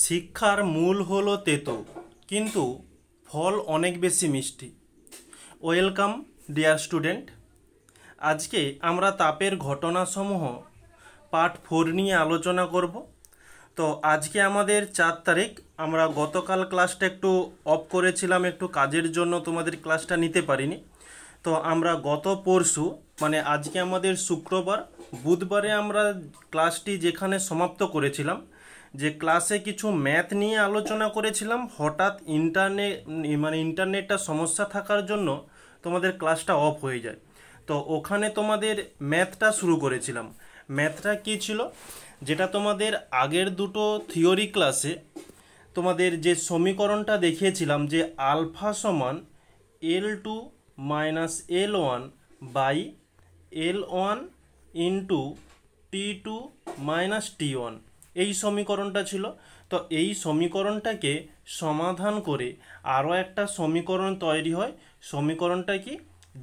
শিক্ষার মূল হলো তেতো, কিন্তু ফল অনেক বেশি মিষ্টি। Welcome dear student. আজকে আমরা তাপের ঘটনাসমূহ পার্ট 4 নিয়ে আলোচনা করব। তো আজকে আমাদের 4 তারিখ। আমরা গতকাল ক্লাসটা একটু অফ করেছিলাম, একটু কাজের জন্য তোমাদের ক্লাসটা নিতে পারিনি। তো আমরা গত পরশু মানে আজকে আমাদের শুক্রবার, বুধবারে আমরা ক্লাসটি যেখানে সমাপ্ত করেছিলাম, যে ক্লাসে কিছু ম্যাথ নিয়ে আলোচনা করেছিলাম, হঠাৎ ইন্টারনেটটা সমস্যা থাকার জন্য তোমাদের ক্লাসটা অফ হয়ে যায়। তো ওখানে তোমাদের ম্যাথটা শুরু করেছিলাম। ম্যাথটা কী ছিল, যেটা তোমাদের আগের দুটো থিওরি ক্লাসে তোমাদের যে সমীকরণটা দেখিয়েছিলাম, যে আলফা সমান L2 minus L1 by L1 into T2 minus T1, এই সমীকরণটা ছিল। তো এই সমীকরণটাকে সমাধান করে আরও একটা সমীকরণ তৈরি হয়। সমীকরণটা কি,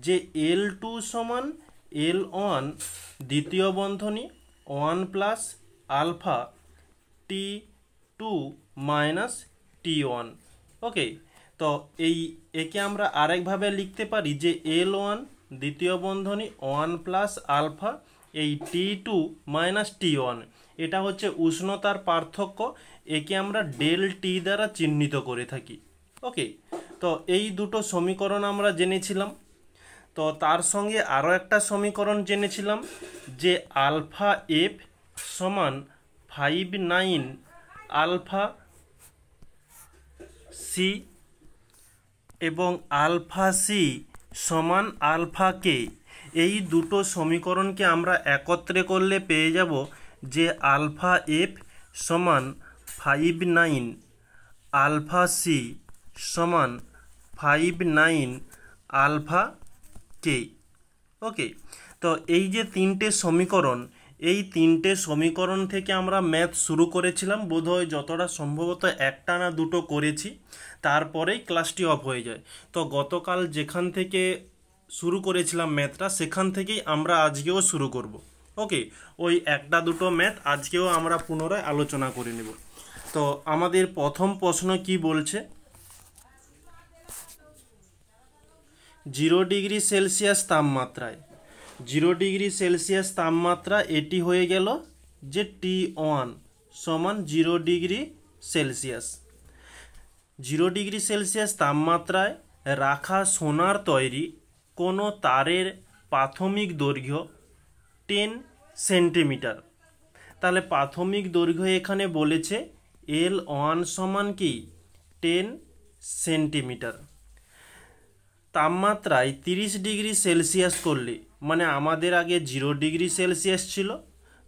যে L2 সমান L1 দ্বিতীয় বন্ধনী 1 plus alpha T2 minus T1। ওকে, তো একে আমরা আরেকভাবে লিখতে পারি যে L1 দ্বিতীয় বন্ধনী 1 প্লাস আলফা এই T2 মাইনাস T1, এটা হচ্ছে উষ্ণতার পার্থক্য। একে আমরা ডেল টি দ্বারা চিহ্নিত করে থাকি। ওকে, তো এই দুটো সমীকরণ আমরা জেনেছিলাম। তো তার সঙ্গে আরও একটা সমীকরণ জেনেছিলাম, যে আলফা এফ সমান 5,9 আলফা সি এবং আলফা সি সমান আলফা কে। এই দুটো সমীকরণকে আমরা একত্রে করলে পেয়ে যাব যে আলফা এফ সমান 5,9 আলফা সি সমান 5,9 আলফা কে। ওকে, তো এই যে তিনটে সমীকরণ, এই তিনটে সমীকরণ থেকে আমরা ম্যাথ শুরু করেছিলাম। বোধহয় যতটা সম্ভবত একটা না দুটো করেছি, তারপরেই ক্লাসটি অফ হয়ে যায়। তো গতকাল যেখান থেকে শুরু করেছিলাম ম্যাথটা, সেখান থেকেই আমরা আজকেও শুরু করব। ওকে, ওই একটা দুটো ম্যাথ আজকেও আমরা পুনরায় আলোচনা করে নেব। তো আমাদের প্রথম প্রশ্ন কি বলছে, 0 ডিগ্রি সেলসিয়াস তাপমাত্রায়, 0 ডিগ্রি সেলসিয়াস তাপমাত্রা এটি হয়ে গেল যে T1 সমান 0 ডিগ্রি সেলসিয়াস। 0 ডিগ্রি সেলসিয়াস তাপমাত্রায় রাখা সোনার তৈরি কোনো তারের প্রাথমিক দৈর্ঘ্য 10 সেন্টিমিটার। তাহলে প্রাথমিক দৈর্ঘ্য এখানে বলেছে L1 সমান কি 10 সেন্টিমিটার। তাপমাত্রায় 30 ডিগ্রি সেলসিয়াস করলে, মানে আমাদের আগে 0 ডিগ্রি সেলসিয়াস ছিল,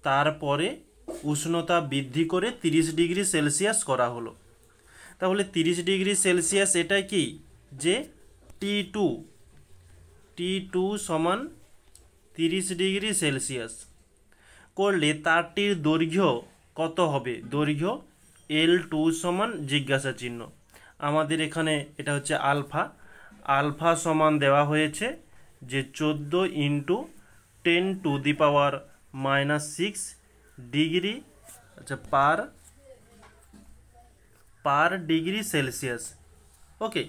তারপরে উষ্ণতা বৃদ্ধি করে 30 ডিগ্রি সেলসিয়াস করা হলো। তাহলে 30 ডিগ্রি সেলসিয়াস এটা কি, যে T2 সমান 30 ডিগ্রি সেলসিয়াস করলে তারটির দৈর্ঘ্য কত হবে, দৈর্ঘ্য L2 সমান জিজ্ঞাসা চিহ্ন। আমাদের এখানে এটা হচ্ছে আলফা, আলফা সমান দেওয়া হয়েছে যে 14 into 10 to the power minus 6 degree, আচ্ছা পার ডিগ্রি সেলসিয়াস। ওকে,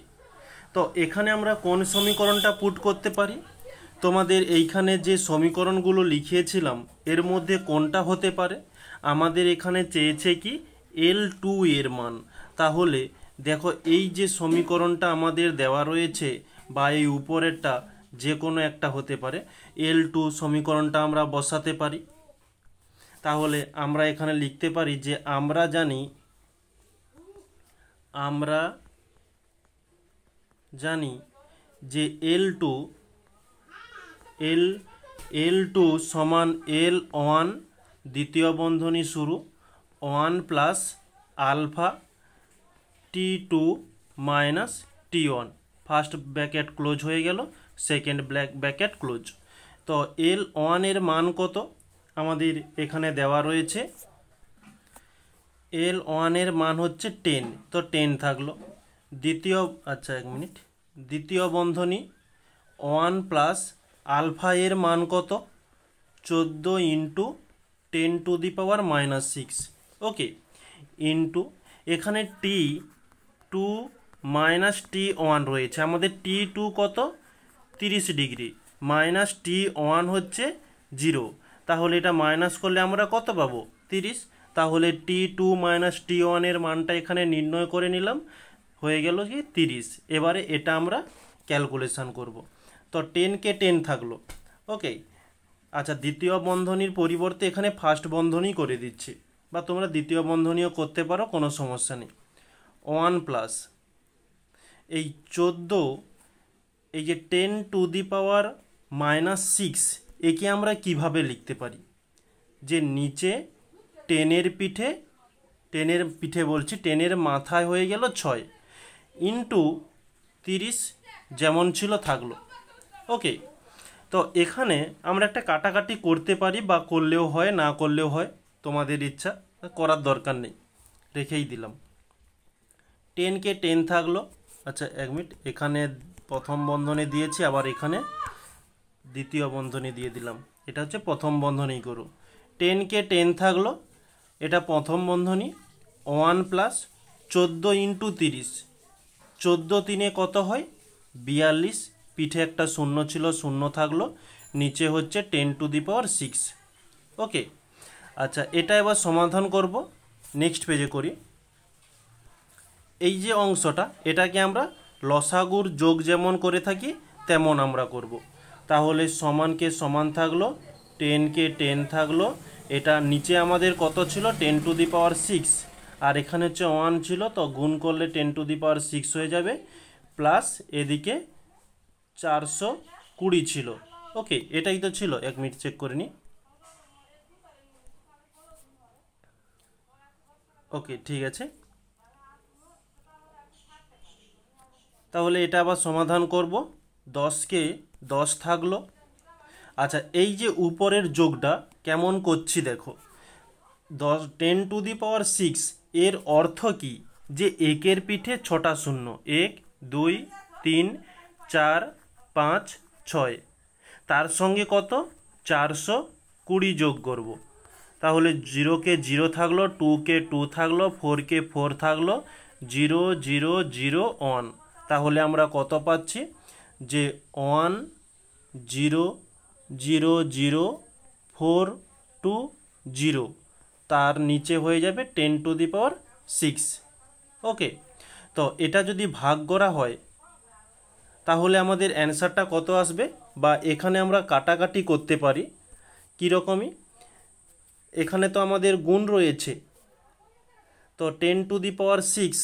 তো এখানে আমরা কোন সমীকরণটা পুট করতে পারি, তোমাদের এইখানে যে সমীকরণগুলো লিখিয়েছিলাম এর মধ্যে কোনটা হতে পারে। আমাদের এখানে চেয়েছে কি L2 এর মান। তাহলে দেখো, এই যে সমীকরণটা আমাদের দেওয়া রয়েছে বা এই উপরেরটা যে কোনো একটা হতে পারে, L2 সমীকরণটা আমরা বসাতে পারি। তাহলে আমরা এখানে লিখতে পারি যে আমরা জানি যে L2 সমান L1 দ্বিতীয় বন্ধনী শুরু 1 plus alpha T2 minus T1, first bracket close হয়ে গেল, সেকেন্ড ব্র্যাকেট ক্লোজ। তো L1 এর মান কত আমাদের এখানে দেওয়া রয়েছে, L1 এর মান হচ্ছে 10, তো 10 থাকলো। দ্বিতীয় বন্ধনী 1 প্লাস আলফা এর মান কত, 14 into 10 to the power minus 6। Okay, into এখানে T2 মাইনাস T1 রয়েছে, আমাদের T2 কত 30 ডিগ্রি, মাইনাস T1 হচ্ছে 0, তাহলে এটা মাইনাস করলে আমরা কত পাবো 30, তাহলে T2 মাইনাস T1 এর মানটা এখানে নির্ণয় করে নিলাম, হয়ে গেল কি 30। এবারে এটা আমরা ক্যালকুলেশন করব। তো 10কে 10 থাকলো, ওকে। আচ্ছা, দ্বিতীয় বন্ধনীর পরিবর্তে এখানে ফার্স্ট বন্ধনী করে দিচ্ছি, বা তোমরা দ্বিতীয় বন্ধনীও করতে পারো, কোনো সমস্যা নেই। 1 প্লাস এই 14, এই যে 10 টু দি পাওয়ার মাইনাস 6, একে আমরা কিভাবে লিখতে পারি, যে নিচে 10-এর পিঠে বলছি 10-এর মাথায় হয়ে গেল 6 ইন্টু 30 যেমন ছিল থাকলো, ওকে। তো এখানে আমরা একটা কাটাকাটি করতে পারি, বা করলেও হয় না করলেও হয়, তোমাদের ইচ্ছা, করার দরকার নেই, রেখেই দিলাম। 10কে 10 থাকলো। আচ্ছা 1 মিনিট, এখানে প্রথম বন্ধনী দিয়েছি, আবার এখানে দ্বিতীয় বন্ধনী দিয়ে দিলাম, এটা হচ্ছে প্রথম বন্ধনী করো। 10কে 10 থাকলো, এটা প্রথম বন্ধনী। 1 প্লাস 14 ইন্টু 30, 14 3 কত হয় 42, পিঠে একটা শূন্য ছিল, শূন্য থাকলো, নিচে হচ্ছে 10 টু দি পাওয়ার 6, ওকে। আচ্ছা, এটা এবার সমাধান করব, নেক্সট পেজে করি। এই যে অংশটা, এটাকে আমরা লসাগুর যোগ যেমন করে থাকি তেমন আমরা করব। তাহলে সমানকে সমান থাকলো, 10কে 10 থাকলো, এটা নিচে আমাদের কত ছিল 10 টু দি পাওয়ার 6, আর এখানে হচ্ছে 1 ছিল, তো গুণ করলে 10 টু দি পাওয়ার 6 হয়ে যাবে, প্লাস এদিকে 420 ছিল, ওকে। এটাই তো ছিল, 1 মিনিট চেক করে নিই, ওকে ঠিক আছে। তাহলে এটা আবার সমাধান করব, 10কে 10 থাকলো। আচ্ছা, এই যে উপরের যোগটা কেমন করছি দেখো, 10 টু দি পাওয়ার 6 এর অর্থ কি, যে একের পিঠে 6টা শূন্য, 1 2 3 4 5 6, তার সঙ্গে কত 420 যোগ করব। তাহলে 0কে 0 থাকলো, 2কে 2 থাকলো, 4কে 4 থাকলো, 0 0 0 1, তাহলে আমরা কত পাচ্ছি, যে 1 0 0 0 4 2 0, তার নিচে হয়ে যাবে 10 টু দি পাওয়ার 6, ওকে। তো এটা যদি ভাগ করা হয় তাহলে আমাদের অ্যান্সারটা কত আসবে, বা এখানে আমরা কাটাকাটি করতে পারি কীরকমই, এখানে তো আমাদের গুণ রয়েছে, তো 10 টু দি পাওয়ার 6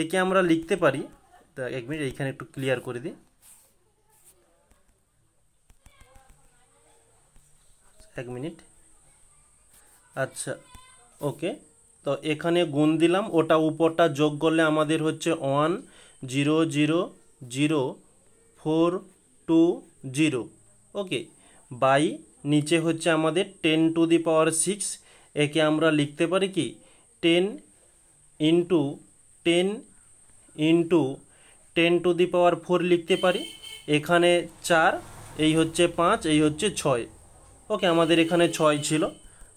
একে আমরা লিখতে পারি, তা 1 মিনিট এইখানে একটু ক্লিয়ার করে দিই, 1 মিনিট। আচ্ছা, ওকে। তো এখানে গুণ দিলাম, ওটা উপরটা যোগ করলে আমাদের হচ্ছে 1 0 0 0 4 2 0, ওকে, বাই নিচে হচ্ছে আমাদের 10 টু দি পাওয়ার 6, একে আমরা লিখতে পারি কি 10 ইন্টু 10 ইন্টু 10 টু দি পাওয়ার 4 লিখতে পারি, এখানে 4, এই হচ্ছে 5, এই হচ্ছে 6, ওকে। আমাদের এখানে 6 ছিল,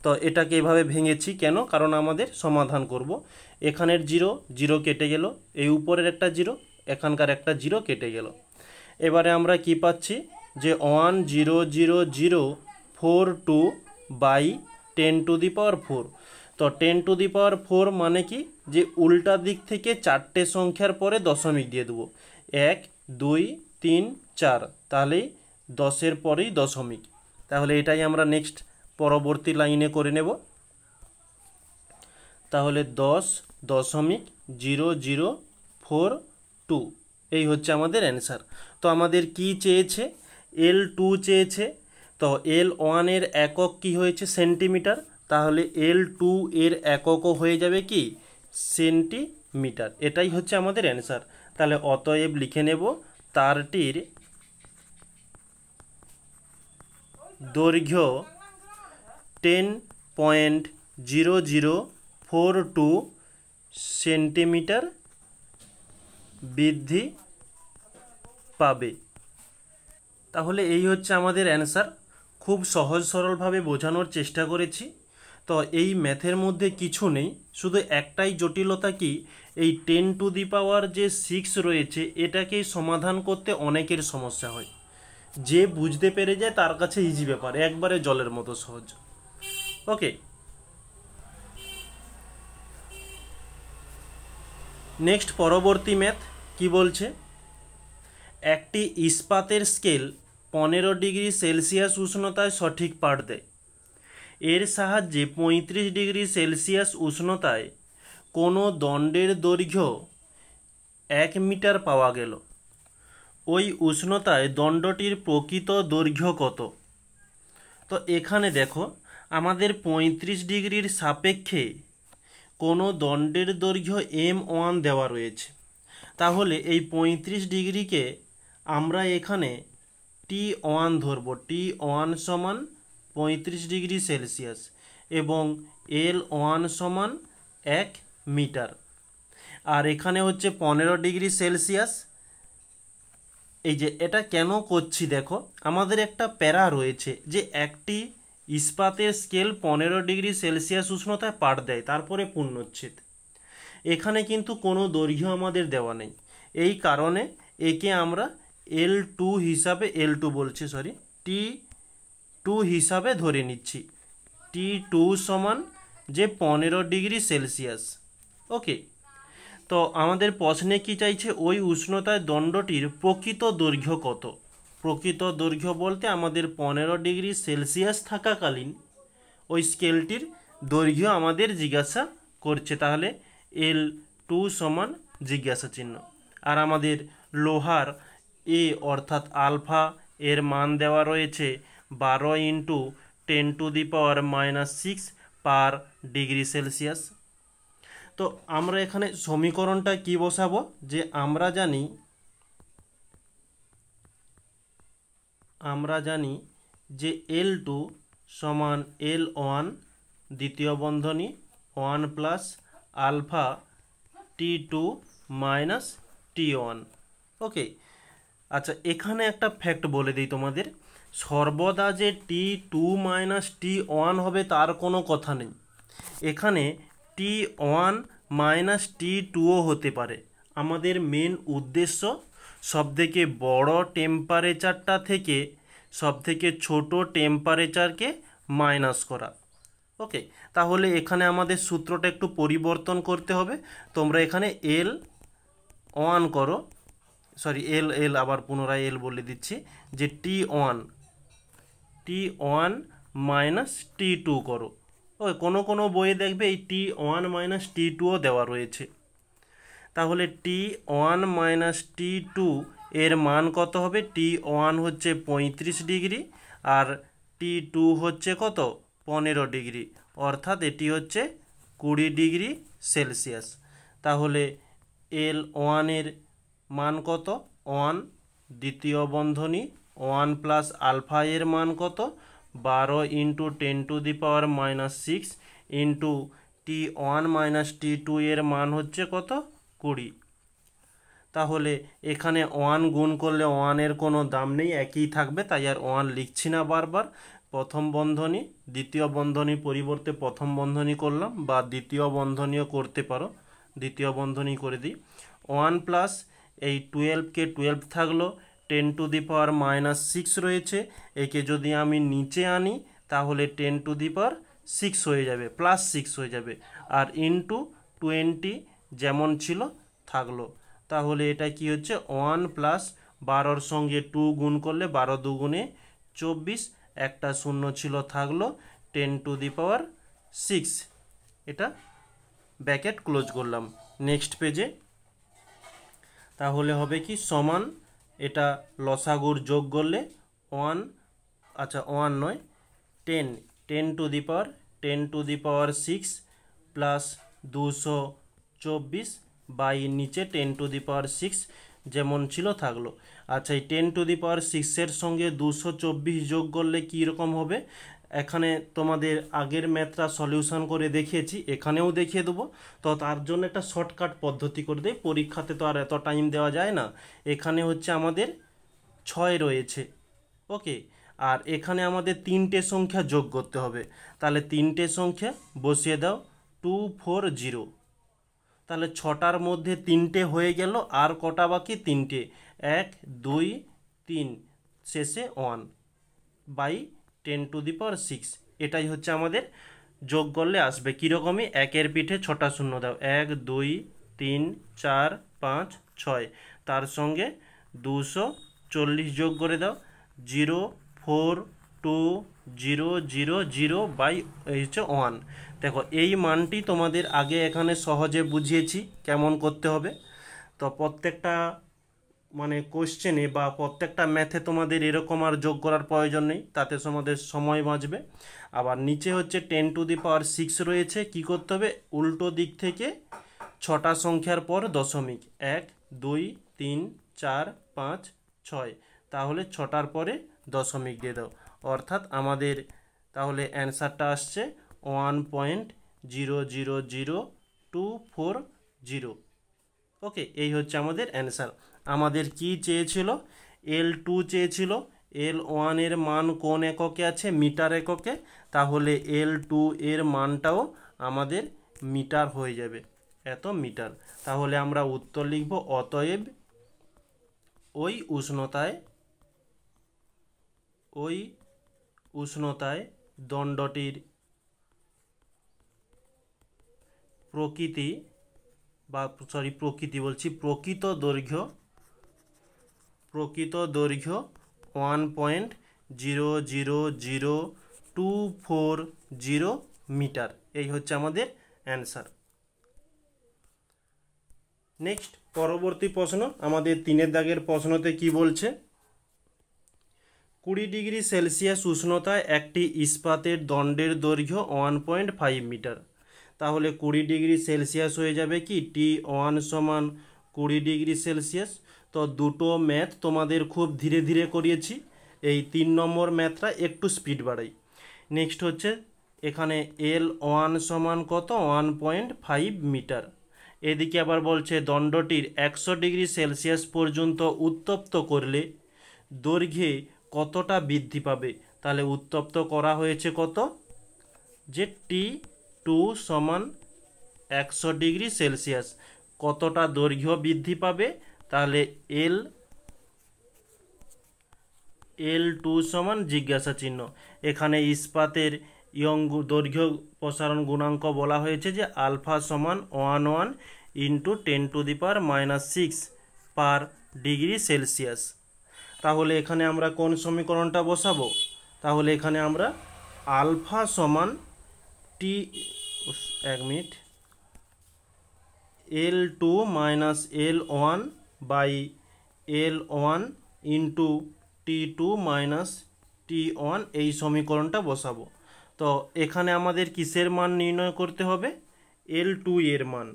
তো এটাকে এভাবে ভেঙেছি কেন, কারণ আমাদের সমাধান করব। এখানের 0 0 কেটে গেল, এই উপরের একটা 0, এখানকার একটা 0 কেটে গেল। এবারে আমরা কি পাচ্ছি, যে 1 0 0 0 4 2 বাই 10 টু দি পাওয়ার 4, তো 10 টু দি পাওয়ার 4 মানে কি, যে উল্টা দিক থেকে 4টে সংখ্যার পরে দশমিক দিয়ে দেবো, 1 2 3 4, তাহলে 10-এর পরেই দশমিক, তাহলে এটাই আমরা নেক্সট পরবর্তী লাইনে করে নেব। তাহলে 10.004 এই হচ্ছে আমাদের অ্যান্সার। তো আমাদের কি চেয়েছে, L2 চেয়েছে, তো L1 এর একক কি হয়েছে সেন্টিমিটার, তাহলে L2 এর এককও হয়ে যাবে কি সেন্টিমিটার, এটাই হচ্ছে আমাদের অ্যান্সার। তাহলে অতএব লিখে নেব, তারটির দৈর্ঘ্য 10.0042 সেন্টিমিটার বৃদ্ধি পাবে। তাহলে এই হচ্ছে আমাদের অ্যান্সার, খুব সহজ সরলভাবে বোঝানোর চেষ্টা করেছি। তো এই ম্যাথের মধ্যে কিছু নেই, শুধু একটাই জটিলতা কি, এই 10⁶ যে 6 রয়েছে এটাকেই সমাধান করতে অনেকের সমস্যা হয়। যে বুঝতে পেরে যায় তার কাছে ইজি ব্যাপার, একবারে জলের মতো সহজ। ওকে, নেক্সট পরবর্তী ম্যাথ কি বলছে, একটি ইস্পাতের স্কেল 15°C উষ্ণতায় সঠিক পাঠ দেয়। এর সাহায্যে 35°C উষ্ণতায় কোনো দণ্ডের দৈর্ঘ্য 1 মিটার পাওয়া গেল। ওই উষ্ণতায় দণ্ডটির প্রকৃত দৈর্ঘ্য কত? তো এখানে দেখো আমাদের 35°র সাপেক্ষে কোনো দণ্ডের দৈর্ঘ্য m1 দেওয়া রয়েছে। তাহলে এই 35°কে আমরা এখানে T1 ধরব, T1 সমান 35°C এবং L1 সমান 1 মিটার। আর এখানে হচ্ছে 15°C। এই যে এটা কেন করছি দেখো, আমাদের একটা প্যারা রয়েছে যে একটি ইস্পাতের স্কেল 15°C উষ্ণতায় পাঠ দেয়, তারপরে পূর্ণচ্ছেদ। এখানে কিন্তু কোনো দৈর্ঘ্য আমাদের দেওয়া নেই, এই কারণে একে আমরা L2 হিসাবে T2 হিসাবে ধরে নিচ্ছি। T2 সমান যে 15°C। ওকে, তো আমাদের প্রশ্নে কি চাইছে, ওই উষ্ণতায় দণ্ডটির প্রকৃত দৈর্ঘ্য কত? প্রকৃত দৈর্ঘ্য বলতে আমাদের 15°C থাকাকালীন ওই স্কেলটির দৈর্ঘ্য আমাদের জিজ্ঞাসা করছে। তাহলে L2 সমান জিজ্ঞাসা চিহ্ন। আর আমাদের লোহার এ অর্থাৎ আলফা এর মান দেওয়া রয়েছে 12 × 10⁻⁻6 পার ডিগ্রি সেলসিয়াস। তো আমরা এখানে সমীকরণটা কি বসাবো, যে আমরা জানি যে L2 সমান L1 দ্বিতীয় বন্ধনী 1 plus alpha T2 minus T1। ওকে, আচ্ছা এখানে একটা ফ্যাক্ট বলে দিই তোমাদের, সর্বদা যে T2 মাইনাস T1 হবে তার কোনো কথা নেই। এখানে T1 মাইনাস T2ও হতে পারে। আমাদের মেন উদ্দেশ্য সবথেকে বড় টেম্পারেচারটা থেকে সবথেকে ছোট টেম্পারেচারকে মাইনাস করা। ওকে, তাহলে এখানে আমাদের সূত্রটা একটু পরিবর্তন করতে হবে। তোমরা এখানে L1 করো, আবার পুনরায় L বলে দিচ্ছি, যে T1 মাইনাস T2 করো। ওই কোনো বইয়ে দেখবে এই T1 মাইনাস T2ও দেওয়া রয়েছে। তাহলে T1 মাইনাস T2 এর মান কত হবে? T1 হচ্ছে 35°, আর T2 হচ্ছে কত? 15°, অর্থাৎ এটি হচ্ছে 20°C। তাহলে L1 এর মান কত? 1, দ্বিতীয় বন্ধনী 1 প্লাস আলফা এর মান কত? 12 × 10⁻⁻6 ইন্টু T1 মাইনাস T2 এর মান হচ্ছে কত? 20। তাহলে এখানে 1 গুণ করলে 1 এর কোনো দাম নেই, একই থাকবে, তাই আর 1 লিখছি না বারবার। প্রথম বন্ধনী দ্বিতীয় বন্ধনী পরিবর্তে প্রথম বন্ধনী করলাম, বা দ্বিতীয় বন্ধনীও করতে পারো, দ্বিতীয় বন্ধনী করে দিই। 1 প্লাস এই 12কে 12 থাকলো, 10⁻⁻6 রয়েছে, একে যদি আমি নিচে আনি তাহলে 10⁻6 হয়ে যাবে, প্লাস 6 হয়ে যাবে, আর ইন্টু 20 যেমন ছিল থাকলো। তাহলে এটা কি হচ্ছে? 1 প্লাস 12-র সঙ্গে 2 গুণ করলে 12 দুগুণে 24, একটা শূন্য ছিল থাকলো 10⁻6। এটা ব্র্যাকেট ক্লোজ করলাম। নেক্সট পেজে তাহলে হবে কি সমান, এটা লসাগুর যোগ করলে 1 নয় 10⁻6 প্লাস 224 বাই নিচে 10⁻6 যেমন ছিল থাকলো। আচ্ছা, এই 10⁻6 এর সঙ্গে 224 যোগ করলে কী রকম হবে? এখানে তোমাদের আগের ম্যাথটা সলিউশন করে দেখিয়েছি, এখানেও দেখিয়ে দেবো। তো তার জন্য একটা শর্টকাট পদ্ধতি করে দেয়, পরীক্ষাতে তো আর এত টাইম দেওয়া যায় না। এখানে হচ্ছে আমাদের 6 রয়েছে, ওকে, আর এখানে আমাদের তিনটে সংখ্যা যোগ করতে হবে, তাহলে তিনটে সংখ্যা বসিয়ে দাও 240। তাহলে 6টার মধ্যে 3টে হয়ে গেল, আর কটা বাকি? 3টে, 1 2 3, শেষে 1 বাই 10⁶। এটাই হচ্ছে আমাদের যোগ করলে আসবে কীরকমই, 1-এর পিঠে 6টা শূন্য দাও, 1 2 3 4 5 6, তার সঙ্গে 240 যোগ করে দাও, 04200 বাই হচ্ছে 1। দেখো এই মানটি তোমাদের আগে এখানে সহজে বুঝিয়েছি কেমন করতে হবে। তো প্রত্যেকটা মানে কোশ্চেনে বা প্রত্যেকটা ম্যাথে তোমাদের এরকম আর যোগ করার প্রয়োজন নেই, তাতে তোমাদের সময় বাঁচবে। আবার নিচে হচ্ছে 10⁶ রয়েছে, কি করতে হবে? উল্টো দিক থেকে 6টা সংখ্যার পর দশমিক, 1 2 3 4 5 6, তাহলে 6টার পরে দশমিক দিয়ে দাও, অর্থাৎ আমাদের তাহলে অ্যান্সারটা আসছে 1.000240। ওকে, এই হচ্ছে আমাদের অ্যান্সার। আমাদের কি চেয়েছিল? L2 চেয়েছিল। L1 এর মান কোন এককে আছে? মিটার এককে। তাহলে L2 এর মানটাও আমাদের মিটার হয়ে যাবে, এত মিটার। তাহলে আমরা উত্তর লিখব, অতএব ওই উষ্ণতায় দণ্ডটির প্রকৃত দৈর্ঘ্য 1.000240 মিটার। এই হচ্ছে আমাদের অ্যান্সার। নেক্সট পরবর্তী প্রশ্ন, আমাদের 3-এর দাগের প্রশ্নতে কি বলছে? 20°C উষ্ণতায় একটি ইস্পাতের দণ্ডের দৈর্ঘ্য 1.5 মিটার। তাহলে 20°C হয়ে যাবে কি? T1 সমান 20°C। তো দুটো ম্যাথ তোমাদের খুব ধীরে ধীরে করিয়েছি, এই 3 নম্বর ম্যাথটা একটু স্পিড বাড়াই। নেক্সট হচ্ছে এখানে L1 সমান কত? 1.5 মিটার। এদিকে আবার বলছে দণ্ডটির 100°C পর্যন্ত উত্তপ্ত করলে দৈর্ঘ্যে কতটা বৃদ্ধি পাবে? তাহলে উত্তপ্ত করা হয়েছে কত? যে T2 সমান 100°C, কতটা দৈর্ঘ্য বৃদ্ধি পাবে? তাহলে L2 সমান জিজ্ঞাসা চিহ্ন। এখানে ইস্পাতের দৈর্ঘ্য প্রসারণ গুণাঙ্ক বলা হয়েছে যে আলফা সমান 11 × 10⁻⁻6 পার ডিগ্রি সেলসিয়াস। তাহলে এখানে আমরা কোন সমীকরণটা বসাবো? তাহলে এখানে আমরা আলফা সমান L2 - L1 by L1 × T2 - T1 এই সমীকরণটা বসাবো। তো এখানে আমাদের কিসের মান নির্ণয় করতে হবে? L2 এর মান।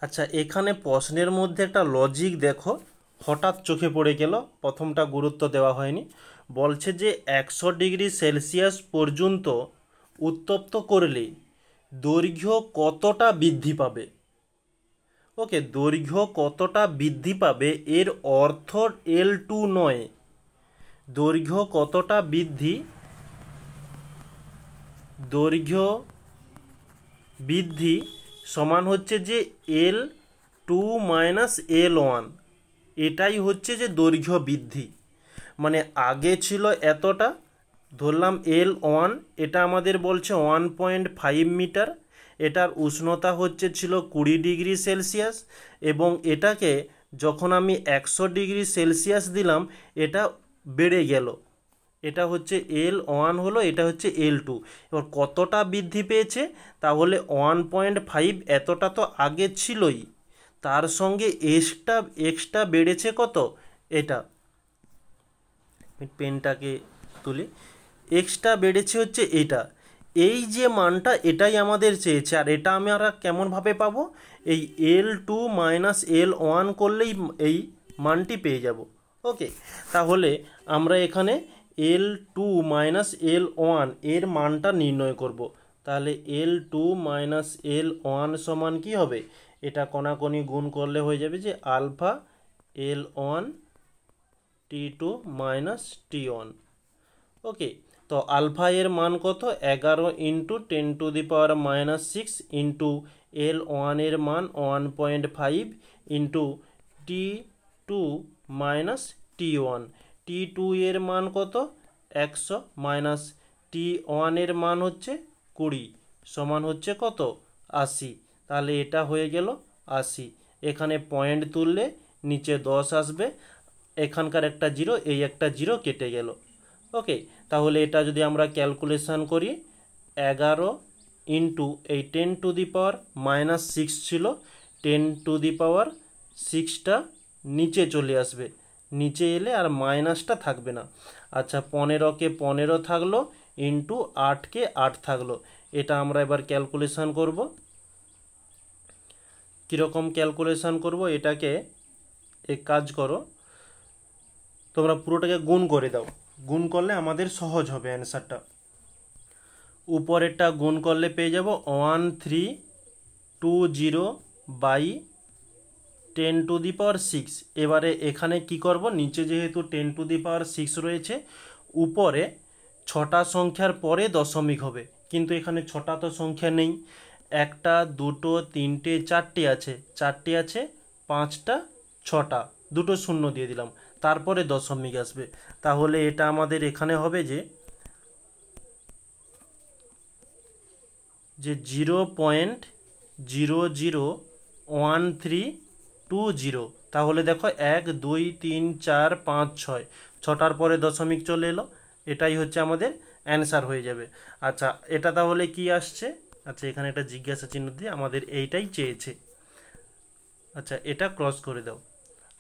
আচ্ছা, এখানে প্রশ্নের মধ্যে একটা লজিক দেখো, হঠাৎ চোখে পড়ে গেল, প্রথমটা গুরুত্ব দেওয়া হয়নি। বলছে যে 100°C পর্যন্ত উত্তপ্ত করলে দৈর্ঘ্য কতটা বৃদ্ধি পাবে? ওকে, দৈর্ঘ্য কতটা বৃদ্ধি পাবে এর অর্থ L2 নয়, দৈর্ঘ্য কতটা দৈর্ঘ্য বৃদ্ধি সমান হচ্ছে যে L2 - L1, এটাই হচ্ছে যে দৈর্ঘ্য বৃদ্ধি। মানে আগে ছিল এতটা, ধরলাম L1, এটা আমাদের বলছে 1.5 মিটার, এটার উষ্ণতা ছিল 20°C, এবং এটাকে যখন আমি 100°C দিলাম এটা বেড়ে গেল, এটা হচ্ছে L1 হলো, এটা হচ্ছে L2। এবার কতটা বৃদ্ধি পেয়েছে? তাহলে 1.5, এতটা তো আগে ছিলই, তার সঙ্গে এক্সট্রা বেড়েছে কত? এটা পেনটাকে তুলি, এক্সট্রা বেড়েছে হচ্ছে এটা, এই যে মানটা, এটাই আমাদের চেয়েছে। আর এটা আমরা কেমনভাবে পাবো? এই L2 - L1 করলেই এই মানটি পেয়ে যাব। ওকে, তাহলে আমরা এখানে L2 - L1 এর মানটা নির্ণয় করব। তাহলে L2 - L1 সমান কি হবে? এটা কোনাকুনি গুণ করলে হয়ে যাবে যে alpha L1 T2 minus T1। ওকে, তো আলফা এর মান কত? 11 ইন্টু 10⁻⁻6 ইন্টু L1 এর মান 1.5 into T2 minus T1। T2 এর মান কত? 100 মাইনাস T1 এর মান হচ্ছে 20 সমান হচ্ছে কত? 80। তাহলে এটা হয়ে গেল 80। এখানে পয়েন্ট তুললে নিচে 10 আসবে, এখানকার একটা জিরো, এই একটা জিরো কেটে গেল। ওকে, তাহলে এটা যদি আমরা ক্যালকুলেশন করি, 11 ইন্টু এই 10⁻⁻6 ছিল, 10⁻6টা নিচে চলে আসবে, নিচে এলে আর মাইনাসটা থাকবে না। আচ্ছা, 15কে 15 থাকলো, ইন্টু 8কে 8 থাকলো। এটা আমরা এবার ক্যালকুলেশন করব। কীরকম ক্যালকুলেশন করব? এটাকে এক কাজ করো, তোমরা পুরোটাকে গুণ করে দাও, গুণ করলে আমাদের সহজ হবে অ্যান্সারটা। উপরেরটা গুণ করলে পেয়ে যাব 1320 বাই 10⁶। এবারে এখানে কি করব? নিচে যেহেতু 10⁶ রয়েছে, উপরে 6টা সংখ্যার পরে দশমিক হবে, কিন্তু এখানে 6টা তো সংখ্যা নেই, 1টা 2টো 3টে 4টে আছে, 4টে আছে, 5টা 6টা, 2টো শূন্য দিয়ে দিলাম, তারপরে দশমিক আসবে। তাহলে এটা আমাদের এখানে হবে যে 0.001320। তাহলে দেখো 1 2 3 4 5 6, 6টার পরে দশমিক চলে এলো, এটাই হচ্ছে আমাদের অ্যান্সার হয়ে যাবে। আচ্ছা, এটা তাহলে কি আসছে? আচ্ছা, এখানে একটা জিজ্ঞাসা চিহ্ন দিয়ে আমাদের এইটাই চেয়েছে। আচ্ছা, এটা ক্রস করে দাও।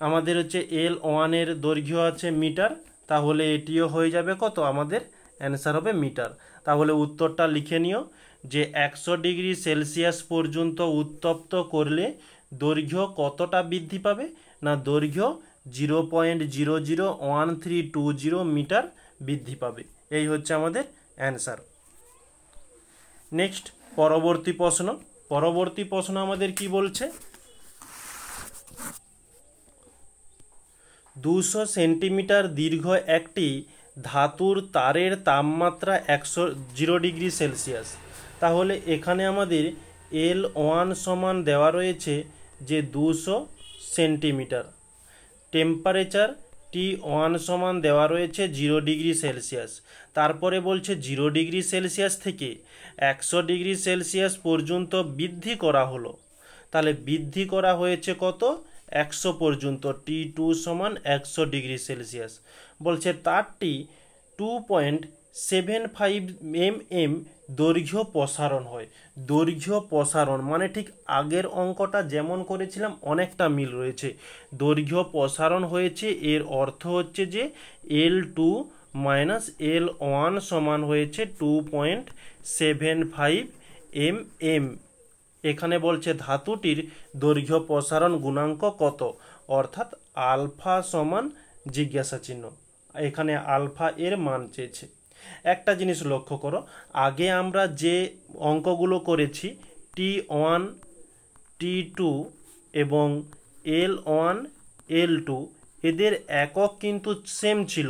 আমাদের হচ্ছে L1 এর দৈর্ঘ্য আছে মিটার, তাহলে এটিও হয়ে যাবে কত? আমাদের অ্যান্সার হবে মিটার। তাহলে উত্তরটা লিখে নিও যে 100°C পর্যন্ত উত্তপ্ত করলে দৈর্ঘ্য কতটা বৃদ্ধি পাবে? না, দৈর্ঘ্য 0.001320 মিটার বৃদ্ধি পাবে। এই হচ্ছে আমাদের অ্যান্সার। নেক্সট, পরবর্তী প্রশ্ন আমাদের কি বলছে? 200 সেন্টিমিটার দীর্ঘ একটি ধাতুর তারের তাপমাত্রা 0°C। তাহলে এখানে আমাদের L1 সমান দেওয়া রয়েছে যে 200 সেন্টিমিটার, টেম্পারেচার T1 সমান দেওয়া রয়েছে 0°C। তারপরে বলছে 0°C থেকে 100°C পর্যন্ত বৃদ্ধি করা হলো। তাহলে বৃদ্ধি করা হয়েছে কত? 100 পর্যন্ত, T2 সমান 100°C। বলছে তারটি 2.75 mm দৈর্ঘ্য প্রসারণ হয়। দৈর্ঘ্য প্রসারণ মানে ঠিক আগের অঙ্কটা যেমন করেছিলাম অনেকটা মিল রয়েছে। দৈর্ঘ্য প্রসারণ হয়েছে, এর অর্থ হচ্ছে যে L2 মাইনাস L1 সমান হয়েছে 2.75 mm। এখানে বলছে ধাতুটির দৈর্ঘ্য প্রসারণ গুণাঙ্ক কত, অর্থাৎ আলফা সমান জিজ্ঞাসা চিহ্ন, এখানে আলফা এর মান চেয়েছে। একটা জিনিস লক্ষ্য করো, আগে আমরা যে অঙ্কগুলো করেছি T1 T2 এবং L1 L2, এদের একক কিন্তু সেম ছিল।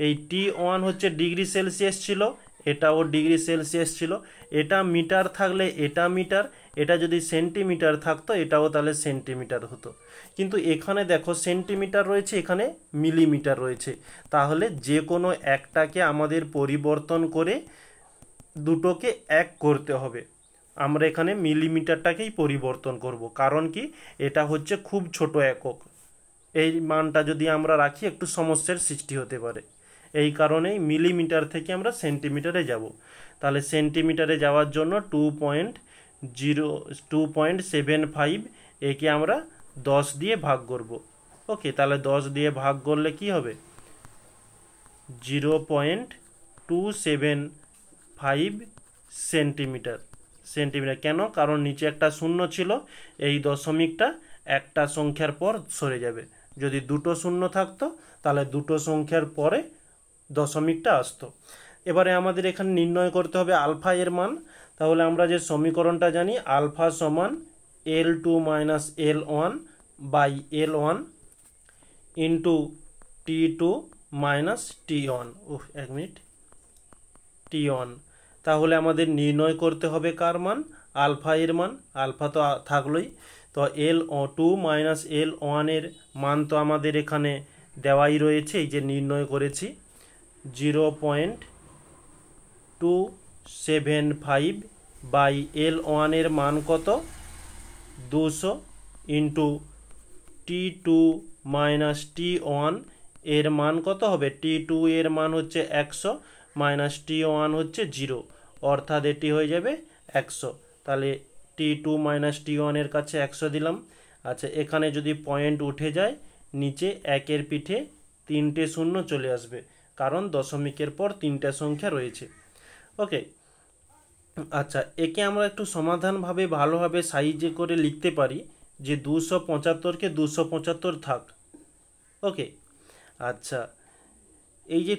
এই T1 হচ্ছে °C ছিল, এটাও °C ছিল, এটা মিটার থাকলে এটা মিটার, এটা যদি সেন্টিমিটার থাকতো এটাও তাহলে সেন্টিমিটার হতো। কিন্তু এখানে দেখো সেন্টিমিটার রয়েছে, এখানে মিলিমিটার রয়েছে, তাহলে যে কোনো একটাকে আমাদের পরিবর্তন করে দুটোকে এক করতে হবে। আমরা এখানে মিলিমিটারটাকেই পরিবর্তন করব, কারণ কি এটা হচ্ছে খুব ছোট একক, এই মানটা যদি আমরা রাখি একটু সমস্যার সৃষ্টি হতে পারে। এই কারণেই মিলিমিটার থেকে আমরা সেন্টিমিটারে যাব। তাহলে সেন্টিমিটারে যাওয়ার জন্য 2.75 একে আমরা 10 দিয়ে ভাগ করব। ওকে, তাহলে 10 দিয়ে ভাগ করলে কি হবে? 0.275 সেন্টিমিটার। কেন? কারণ নিচে একটা শূন্য ছিল, এই দশমিকটা একটা সংখ্যার পর সরে যাবে। যদি দুটো শূন্য থাকতো তাহলে দুটো সংখ্যার পরে দশমিকটা আসতো। এবারে আমাদের এখানে নির্ণয় করতে হবে আলফা এর মান। তাহলে আমরা যে সমীকরণটা জানি, আলফা সমান L2 minus L1 by L1 into T2 minus T1, এক মিনিট, T1। তাহলে আমাদের নির্ণয় করতে হবে কার মান? আলফা এর মান। আলফা তো থাকলোই, তো L2 মাইনাস L1 এর মান তো আমাদের এখানে দেওয়াই রয়েছে, এই যে নির্ণয় করেছি 0.275 বাই L1 এর মান কত? 200 ইন্টু T2 মাইনাস T1 এর মান কত হবে? T2 এর মান হচ্ছে 100 মাইনাস T1 হচ্ছে 0, অর্থাৎ এটি হয়ে যাবে 100। তাহলে T2 মাইনাস T1 এর কাছে 100 দিলাম। আচ্ছা, এখানে যদি পয়েন্ট উঠে যায়, নিচে একের পিঠে 3টে শূন্য চলে আসবে, কারণ দশমিকের পর 3টা সংখ্যা রয়েছে। ওকে, আচ্ছা, একে আমরা একটু সমাধানভাবে ভালোভাবে সাইজে করে লিখতে পারি যে 275কে 275 থাক। ওকে, আচ্ছা, এই যে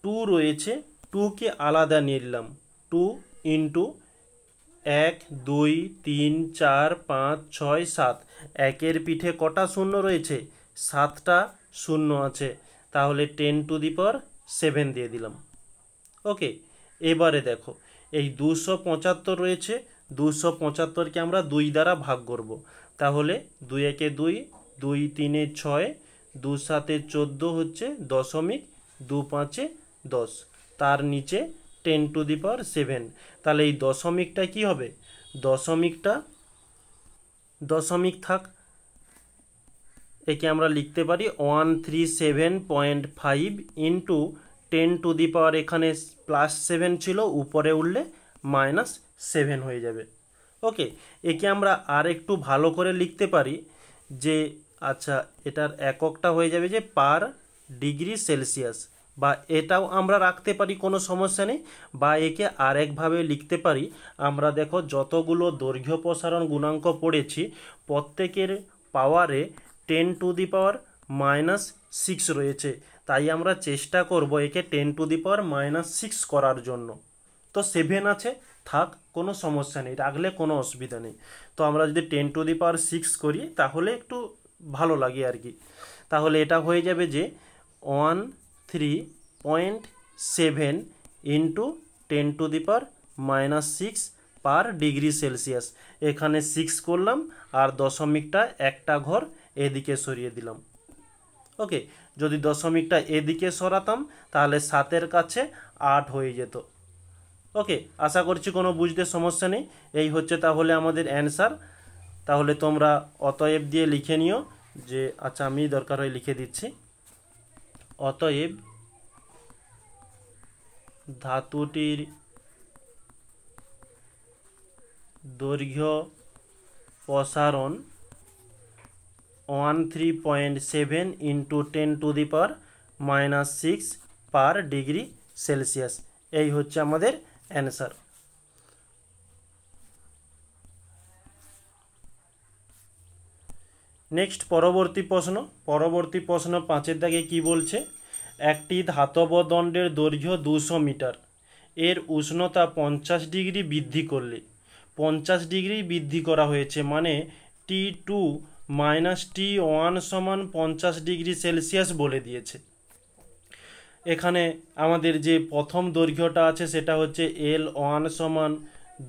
2 রয়েছে, 2কে আলাদা নিয়ে নিলাম। 2 ইন্টু 1 2 3 4 5 6 7, একের পিঠে কটা শূন্য রয়েছে? 7টা শূন্য আছে, তাহলে 10⁻7 দিয়ে দিলাম। ওকে, এবারে দেখো এই 275 রয়েছে, 275কে আমরা 2 দ্বারা ভাগ করব। তাহলে 2 একে 2, 2 3 6, 2 7 14 হচ্ছে 0.2 5 10, তার নিচে 10⁻7। তাহলে এই দশমিকটা কি হবে? দশমিকটা দশমিক থাক। একে আমরা লিখতে পারি 137.5 ইন্টু 10⁻, এখানে +7 ছিল, উপরে উঠলে -7 হয়ে যাবে। ওকে, একে আমরা আর একটু ভালো করে লিখতে পারি যে, আচ্ছা, এটার এককটা হয়ে যাবে যে পার ডিগ্রি সেলসিয়াস, বা এটাও আমরা রাখতে পারি, কোনো সমস্যা নেই। বা একে আরেকভাবে লিখতে পারি আমরা। দেখো, যতগুলো দৈর্ঘ্য প্রসারণ গুণাঙ্ক পড়েছি, প্রত্যেকের পাওয়ারে 10⁻⁻6 রয়েছে, তাই আমরা চেষ্টা করব একে 10⁻⁻6 করার জন্য। তো 7 আছে, থাক, কোনো সমস্যা নেই, রাখলে কোনো অসুবিধা নেই। তো আমরা যদি 10⁻6 করি তাহলে একটু ভালো লাগে আর কি। তাহলে এটা হয়ে যাবে যে 13.7 ইন্টু 10⁻⁻6 পার ডিগ্রি সেলসিয়াস। এখানে 6 করলাম, আর দশমিকটা একটা ঘর এদিকে সরিয়ে দিলাম। ওকে, যদি দশমিকটা এদিকে সরাতাম তাহলে 7-এর কাছে 8 হয়ে যেত। ওকে, আশা করছি কোনো বুঝতে সমস্যা নেই। এই হচ্ছে তাহলে আমাদের অ্যান্সার। তাহলে তোমরা অতএব দিয়ে লিখে নিও যে, আচ্ছা, আমি দরকার হয় লিখে দিচ্ছি। অতএব ধাতুটির দৈর্ঘ্য প্রসারণ 13.7 ইন্টু 10⁻⁻6 পার ডিগ্রি সেলসিয়াস। এই হচ্ছে আমাদের অ্যান্সার। নেক্সট পরবর্তী প্রশ্ন 5-এর দাগে কি বলছে? একটি ধাতব দণ্ডের দৈর্ঘ্য 200 মিটার, এর উষ্ণতা 50 ডিগ্রি বৃদ্ধি করলে, 50 ডিগ্রি বৃদ্ধি করা হয়েছে, মানে T2 মাইনাস T1 সমান 50 ডিগ্রি সেলসিয়াস বলে দিয়েছে। এখানে আমাদের যে প্রথম দৈর্ঘ্যটা আছে সেটা হচ্ছে L1 সমান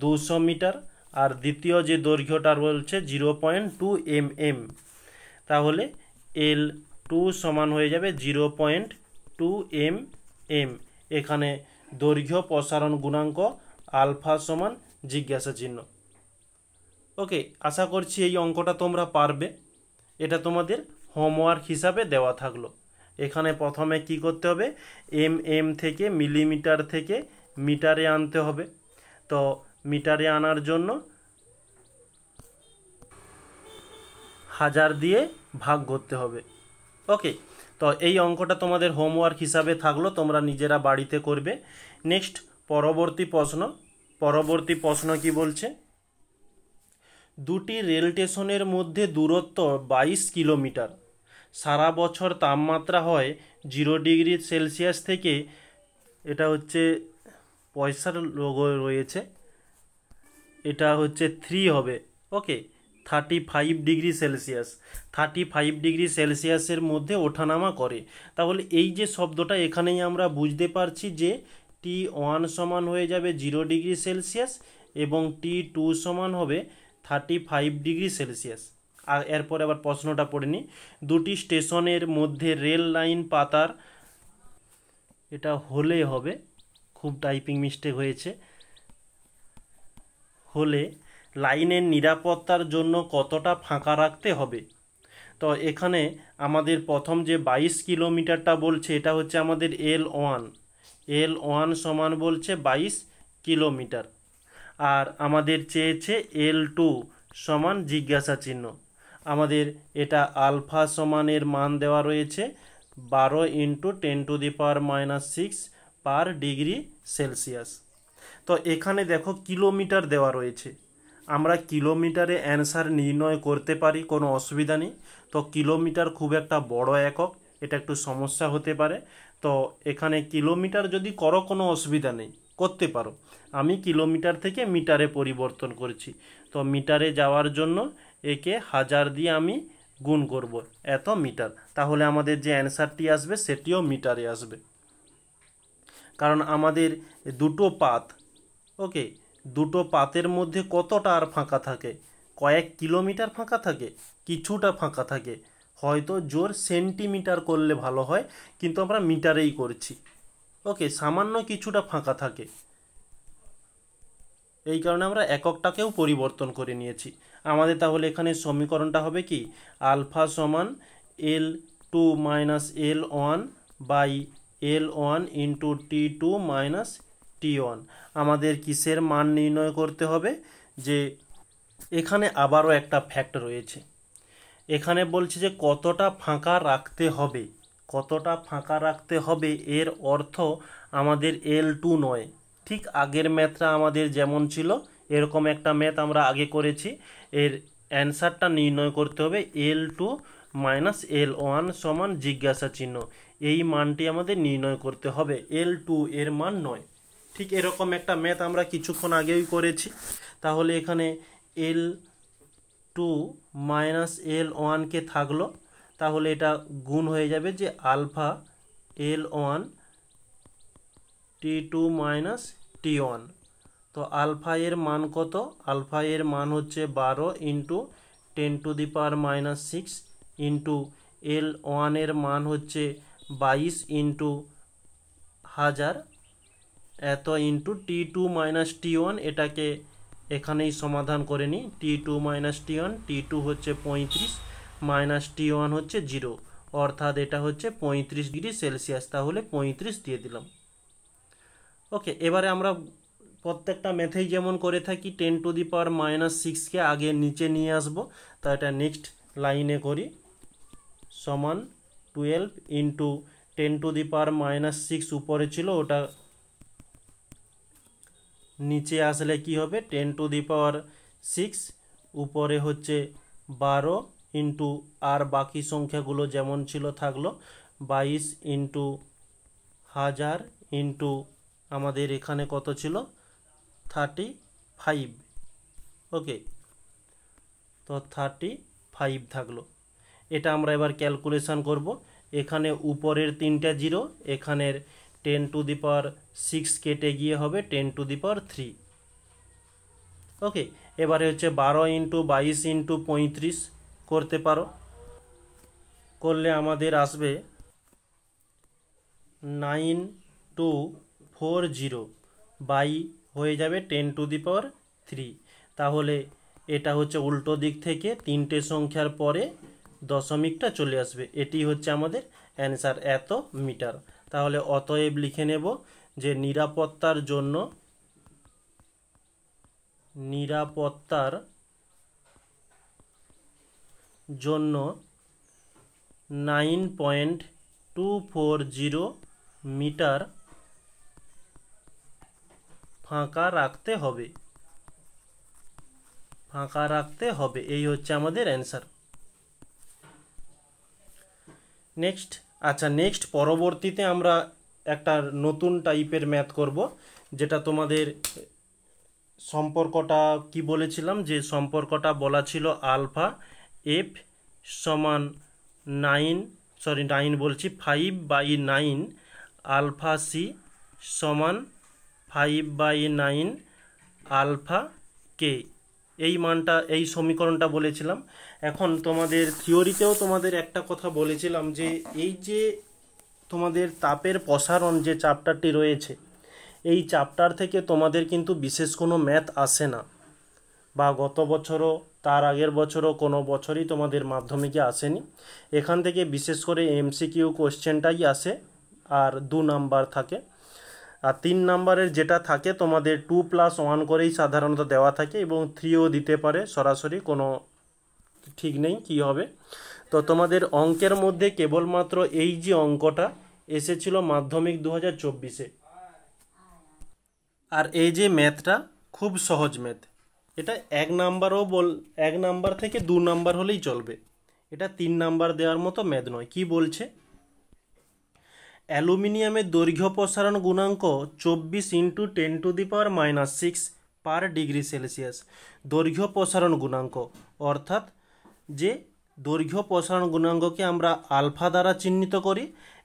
200 মিটার, আর দ্বিতীয় যে দৈর্ঘ্যটা রয়েছে 0.2 mm। তাহলে L2 সমান হয়ে যাবে 0.2 mm। এখানে দৈর্ঘ্য প্রসারণ গুণাঙ্ক আলফা সমান জিজ্ঞাসা চিহ্ন। ওকে, আশা করছি এই অঙ্কটা তোমরা পারবে। এটা তোমাদের হোমওয়ার্ক হিসাবে দেওয়া থাকলো। এখানে প্রথমে কি করতে হবে? mm থেকে মিলিমিটার থেকে মিটারে আনতে হবে। তো মিটারে আনার জন্য 1000 দিয়ে ভাগ করতে হবে। ওকে, তো এই অঙ্কটা তোমাদের হোমওয়ার্ক হিসাবে থাকলো, তোমরা নিজেরা বাড়িতে করবে। নেক্সট পরবর্তী প্রশ্ন কি বলছে? দুটি রেল স্টেশনের মধ্যে দূরত্ব 22 কিলোমিটার। সারা বছর তাপমাত্রা হয় 0 ডিগ্রি সেলসিয়াস থেকে, এটা হচ্ছে পয়সার লোগো রয়েছে, এটা হচ্ছে 3 হবে। ওকে, 35 ডিগ্রি সেলসিয়াস, 35 ডিগ্রি সেলসিয়াসের মধ্যে ওঠানামা করে। তাহলে এই যে শব্দটা এখানেই আমরা বুঝতে পারছি যে T1 সমান হয়ে যাবে 0 ডিগ্রি সেলসিয়াস এবং T2 সমান হবে 35 ডিগ্রি সেলসিয়াস। আর এরপরে আবার প্রশ্নটা পড়ে নিই, দুটি স্টেশনের মধ্যে রেল লাইন পাতার, এটা হলে হবে, খুব টাইপিং মিস্টেক হয়েছে, হলে লাইনের নিরাপত্তার জন্য কতটা ফাঁকা রাখতে হবে। তো এখানে আমাদের প্রথম যে 22 কিলোমিটারটা বলছে এটা হচ্ছে আমাদের L1 সমান বলছে 22 কিলোমিটার, আর আমাদের চেয়েছে L2 সমান জিজ্ঞাসা চিহ্ন। আমাদের এটা আলফা সমানের মান দেওয়া রয়েছে 12 × 10⁻⁻6 পার ডিগ্রি সেলসিয়াস। তো এখানে দেখো কিলোমিটার দেওয়া রয়েছে, আমরা কিলোমিটারে অ্যান্সার নির্ণয় করতে পারি, কোনো অসুবিধা নেই। তো কিলোমিটার খুব একটা বড় একক, এটা একটু সমস্যা হতে পারে। তো এখানে কিলোমিটার যদি করো কোনো অসুবিধা নেই, করতে পারো। আমি কিলোমিটার থেকে মিটারে পরিবর্তন করেছি, তো মিটারে যাওয়ার জন্য একে 1000 দিয়ে আমি গুণ করব, এত মিটার। তাহলে আমাদের যে অ্যান্সারটি আসবে সেটিও মিটারে আসবে, কারণ আমাদের দুটো পাত, ওকে, দুটো পাতের মধ্যে কতটা আর ফাঁকা থাকে, কয়েক কিলোমিটার ফাঁকা থাকে, কিছুটা ফাঁকা থাকে, হয়তো জোর সেন্টিমিটার করলে ভালো হয়, কিন্তু আমরা মিটারেই করছি, ওকে, সামান্য কিছুটা ফাঁকা থাকে, এই কারণে আমরা এককটাকেও পরিবর্তন করে নিয়েছি। আমাদের তাহলে এখানে সমীকরণটা হবে কি, আলফা সমান L2 - L1 by L1 × T2 - T1। আমাদের কিসের মান নির্ণয় করতে হবে, যে এখানে আবারও একটা ফ্যাক্ট রয়েছে, এখানে বলছে যে কতটা ফাঁকা রাখতে হবে, কতটা ফাঁকা রাখতে হবে, এর অর্থ আমাদের L2 নয়। ঠিক আগের ম্যাথটা আমাদের যেমন ছিল এরকম একটা ম্যাথ আমরা আগে করেছি, এর অ্যান্সারটা নির্ণয় করতে হবে L2 - L1 সমান জিজ্ঞাসা চিহ্ন, এই মানটি আমাদের নির্ণয় করতে হবে, L2 এর মান নয়। ঠিক এরকম একটা ম্যাথ আমরা কিছুক্ষণ আগেই করেছি। তাহলে এখানে L2 - L1 কে থাকলো, তাহলে এটা গুণ হয়ে যাবে যে আলফা L1 T2 - T1। তো আলফা এর মান কত, আলফা এর মান হচ্ছে 12 × 10⁻⁻6 ইন্টু L1 এর মান হচ্ছে 22 × 1000 এত ইন্টু T2 - T1, এটাকে এখানেই সমাধান করে নিই। T2 - T1, T2 হচ্ছে 35 T1 হচ্ছে 0, অর্থাৎ এটা হচ্ছে 35 ডিগ্রি সেলসিয়াস, তাহলে 35 দিয়ে দিলাম। ওকে, এবারে আমরা প্রত্যেকটা ম্যাথেই যেমন করে থাকি 10⁻⁻6কে আগে নিচে নিয়ে আসবো, তা এটা নেক্সট লাইনে করি, সমান 12 × 10⁻6 উপরে ছিল, ওটা নিচে আসলে কি হবে 10⁻6, উপরে হচ্ছে 12 ইন্টু আর বাকি সংখ্যাগুলো যেমন ছিল থাকলো 22 × 1000 ইন্টু আমাদের এখানে কত ছিল 35, ওকে, তো 35 থাকলো। এটা আমরা এবার ক্যালকুলেশন করব, এখানে উপরের 3টা 0, এখানের 10⁻6 কেটে গিয়ে হবে 10⁻3, ওকে। এবারে হচ্ছে 12 × 22 × 35 করতে পারো, করলে আমাদের আসবে 9240 বাই হয়ে যাবে 10⁻3। তাহলে এটা হচ্ছে উল্টো দিক থেকে 3টে সংখ্যার পরে দশমিকটা চলে আসবে, এটি হচ্ছে আমাদের অ্যান্সার, এত মিটার। তাহলে অতএব লিখে নেব যে নিরাপত্তার জন্য 9.240 মিটার ফাঁকা রাখতে হবে, ফাঁকা রাখতে হবে, এই হচ্ছে আমাদের অ্যান্সার। নেক্সট, আচ্ছা, নেক্সট পরবর্তীতে আমরা একটা নতুন টাইপের ম্যাথ করব, যেটা তোমাদের সম্পর্কটা কি বলেছিলাম, যে সম্পর্কটা বলা ছিল আলফা এফ সমান 5/9 আলফা সি সমান 5/9 আলফা কে, এই মানটা, এই সমীকরণটা বলেছিলাম। এখন তোমাদের থিওরিতেও তোমাদের একটা কথা বলেছিলাম, যে এই যে তোমাদের তাপের প্রসারণ যে চ্যাপ্টারটি রয়েছে, এই চ্যাপ্টার থেকে তোমাদের কিন্তু বিশেষ কোনো ম্যাথ আসে না, বা গত বছরও তার আগের বছরও কোনো বছরই তোমাদের মাধ্যমিকে আসেনি। এখান থেকে বিশেষ করে এমসিকিউ কোশ্চেনটাই আসে, আর 2 নাম্বার থাকে। আর 3 নাম্বারের যেটা থাকে তোমাদের 2+1 করেই সাধারণত দেওয়া থাকে, এবং 3ও দিতে পারে সরাসরি, কোনো ঠিক নেই কি হবে। তো তোমাদের অঙ্কের মধ্যে কেবলমাত্র এই যে অঙ্কটা এসেছিল মাধ্যমিক 2024-এ, আর এই যে ম্যাথটা খুব সহজ ম্যাথ। এটা 1 নাম্বার থেকে 2 নাম্বার হলেই চলবে, এটা 3 নাম্বার দেওয়ার মতো ম্যাথ নয়। কি বলছে, অ্যালুমিনিয়ামের দৈর্ঘ্য প্রসারণ গুণাঙ্ক 24 × 10⁻⁻6 পার ডিগ্রি সেলসিয়াস। দৈর্ঘ্য প্রসারণ গুণাঙ্ক অর্থাৎ যে দৈর্ঘ্য প্রসারণ গুণাঙ্ককে আমরা আলফা দ্বারা চিহ্নিত করি,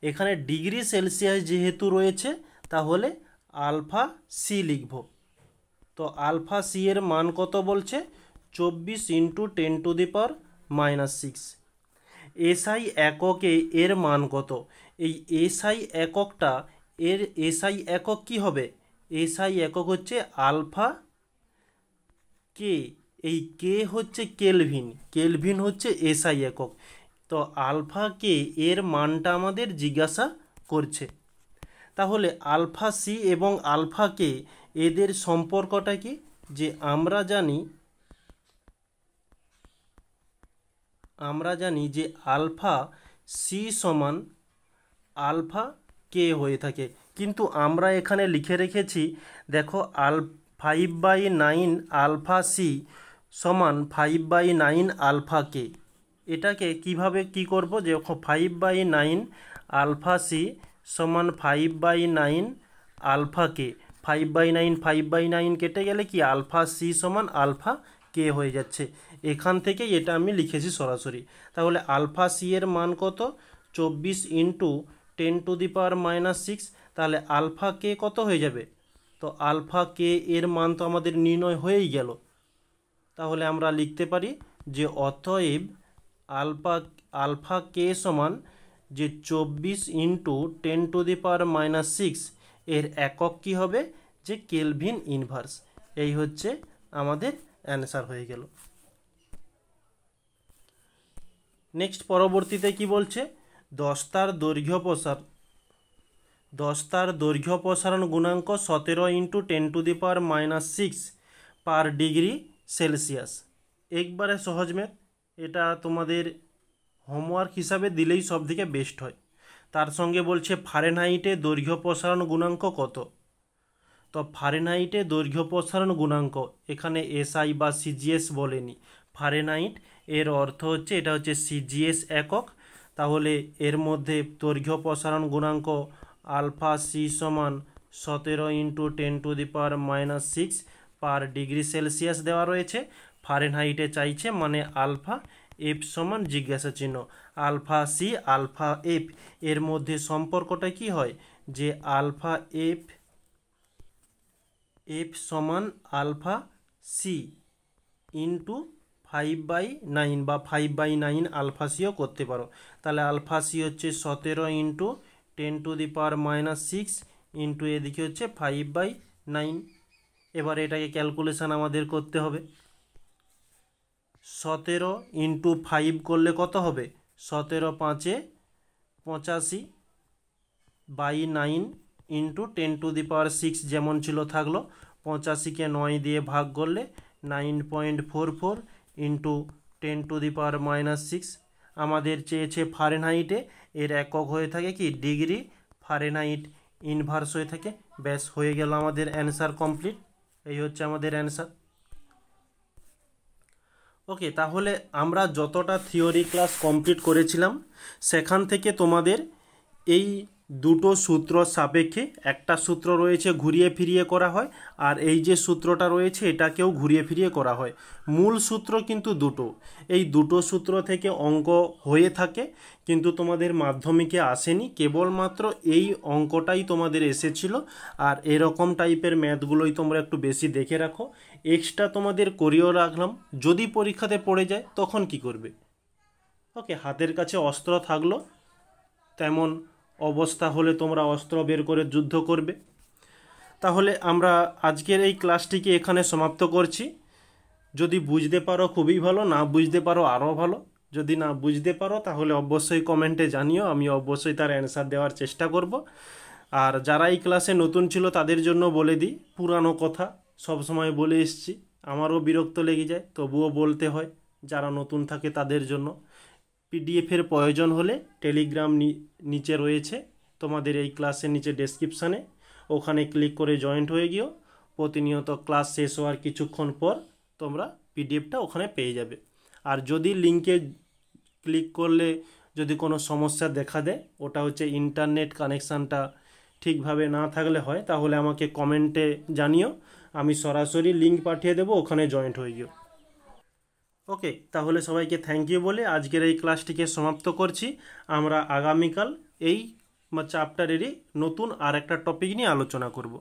এখানে ডিগ্রি সেলসিয়াস যেহেতু রয়েছে তাহলে আলফা সি লিখব। তো আলফা সি এর মান কত বলছে, 24 × 10⁻⁻6। এসআই এককে এর মান কত, এই এসআই এককটা, এর এসআই একক কি হবে, এসআই একক হচ্ছে আলফা কে, এই কে হচ্ছে কেলভিন, কেলভিন হচ্ছে এসআই একক। তো আলফা কে এর মানটা আমাদের জিজ্ঞাসা করছে। তাহলে আলফা সি এবং আলফা কে এদের সম্পর্কটা কি, যে আমরা জানি যে আলফা সি সমান আলফা কে হয়ে থাকে, কিন্তু আমরা এখানে লিখে রেখেছি, দেখো 5/9 আলফা সি সমান 5/9 আলফা কে। এটাকে কিভাবে কি করব, যে 5/9 আলফা সি সমান 5/9 আলফা কে, 5/9 কেটে গেলে কি আলফা সি সমান আলফা কে হয়ে যাচ্ছে। এখান থেকে এটা আমি লিখেছি সরাসরি। তাহলে আলফা সি এর মান কত, 24 × 10⁻⁻6, তাহলে আলফা কে কত হয়ে যাবে, তো আলফা কে এর মান তো আমাদের নির্ণয় হয়েই গেল। তাহলে আমরা লিখতে পারি যে অতএব আলফা কে সমান যে 24 × 10⁻⁻6 এর একক কি হবে, যে কেলভিন ইনভার্স। এই হচ্ছে আমাদের অ্যান্সার হয়ে গেল। নেক্সট পরবর্তীতে কি বলছে, 10 তার দৈর্ঘ্য প্রসারণ গুণাঙ্ক 17 × 10⁻⁻6 পার ডিগ্রি সেলসিয়াস। একবারে সহজ ম্যাথ, এটা তোমাদের হোমওয়ার্ক হিসাবে দিলেই সব থেকে বেস্ট হয়। তার সঙ্গে বলছে ফারেনহাইটে দৈর্ঘ্য প্রসারণ গুণাঙ্ক কত। তো ফারেনহাইটে দৈর্ঘ্য প্রসারণ গুণাঙ্ক, এখানে এসআই বা সিজিএস বলেনি, ফারেনহাইট এর অর্থ হচ্ছে, এটা হচ্ছে সিজিএস একক। তাহলে এর মধ্যে দৈর্ঘ্য প্রসারণ গুণাঙ্ক আলফা সি সমান 17 × 10⁻⁻6 পার ডিগ্রি সেলসিয়াস দেওয়া রয়েছে। ফারেনহাইটে চাইছে, মানে আলফা এফ সমান জিজ্ঞাসা চিহ্ন, আলফা সি আলফা এফ এর মধ্যে সম্পর্কটা কি হয়, যে আলফা এফ সমান আলফা সি ইন্টু 5/9 বা 5/9 আলফা সিও করতে পারো। তাহলে আলফা সি হচ্ছে 17 × 10⁻⁻6 ইন্টু এদিকে হচ্ছে 5/9। এবার এটাকে ক্যালকুলেশান আমাদের করতে হবে। 17 × 5 করলে কত হবে, 17 × 5 = 85/9 ইন্টু 10⁻6 যেমন ছিল থাকলো, 85কে 9 দিয়ে ভাগ করলে 9.44 ইন্টু 10⁻6। আমাদের চেয়েছে ফারেনহাইটে, এর একক হয়ে থাকে কি ডিগ্রি, ফারেনহাইট ইনভার্স হয়ে থাকে। ব্যাস হয়ে গেল আমাদের অ্যান্সার কমপ্লিট। এই হচ্ছে আমাদের অ্যান্সার। ওকে, তাহলে আমরা যতটা থিওরি ক্লাস কমপ্লিট করেছিলাম সেখান থেকে তোমাদের এই দুটো সূত্র সাপেক্ষে, একটা সূত্র রয়েছে ঘুরিয়ে ফিরিয়ে করা হয়, আর এই যে সূত্রটা রয়েছে এটাকেও ঘুরিয়ে ফিরিয়ে করা হয়। মূল সূত্র কিন্তু দুটো, এই দুটো সূত্র থেকে অঙ্ক হয়ে থাকে, কিন্তু তোমাদের মাধ্যমিকে আসেনি, কেবলমাত্র এই অঙ্কটাই তোমাদের এসেছিল। আর এরকম টাইপের ম্যাথগুলোই তোমরা একটু বেশি দেখে রাখো, এক্সট্রা তোমাদের করিয়েও রাখলাম, যদি পরীক্ষাতে পড়ে যায় তখন কি করবে। ওকে, হাতের কাছে অস্ত্র থাকলো, তেমন অবস্থা হলে তোমরা অস্ত্র বের করে যুদ্ধ করবে। তাহলে আমরা আজকের এই ক্লাসটিকে এখানে সমাপ্ত করছি। যদি বুঝতে পারো খুবই ভালো, না বুঝতে পারো আরও ভালো। যদি না বুঝতে পারো তাহলে অবশ্যই কমেন্টে জানিও, আমি অবশ্যই তার অ্যান্সার দেওয়ার চেষ্টা করব। আর যারা এই ক্লাসে নতুন ছিল তাদের জন্য বলে দিই, পুরানো কথা সব সময় বলে এসছি, আমারও বিরক্ত লেগে যায়, তবুও বলতে হয় যারা নতুন থাকে তাদের জন্য। পিডিএফের প্রয়োজন হলে টেলিগ্রাম নিচে রয়েছে, তোমাদের এই ক্লাসের নিচে ডেসক্রিপশানে, ওখানে ক্লিক করে জয়েন্ট হয়ে গিয়েও প্রতিনিয়ত ক্লাস শেষ হওয়ার কিছুক্ষণ পর তোমরা পিডিএফটা ওখানে পেয়ে যাবে। আর যদি লিঙ্কে ক্লিক করলে যদি কোনো সমস্যা দেখা দেয়, ওটা হচ্ছে ইন্টারনেট কানেকশানটা ঠিকভাবে না থাকলে হয়, তাহলে আমাকে কমেন্টে জানিও, আমি সরাসরি লিঙ্ক পাঠিয়ে দেবো, ওখানে জয়েন্ট হয়ে গিয়েও। ওকে, তাহলে সবাইকে থ্যাংক ইউ বলে আজকের এই ক্লাসটিকে সমাপ্ত করছি। আমরা আগামীকাল এই চ্যাপ্টারেরই নতুন আর একটা টপিক নিয়ে আলোচনা করব।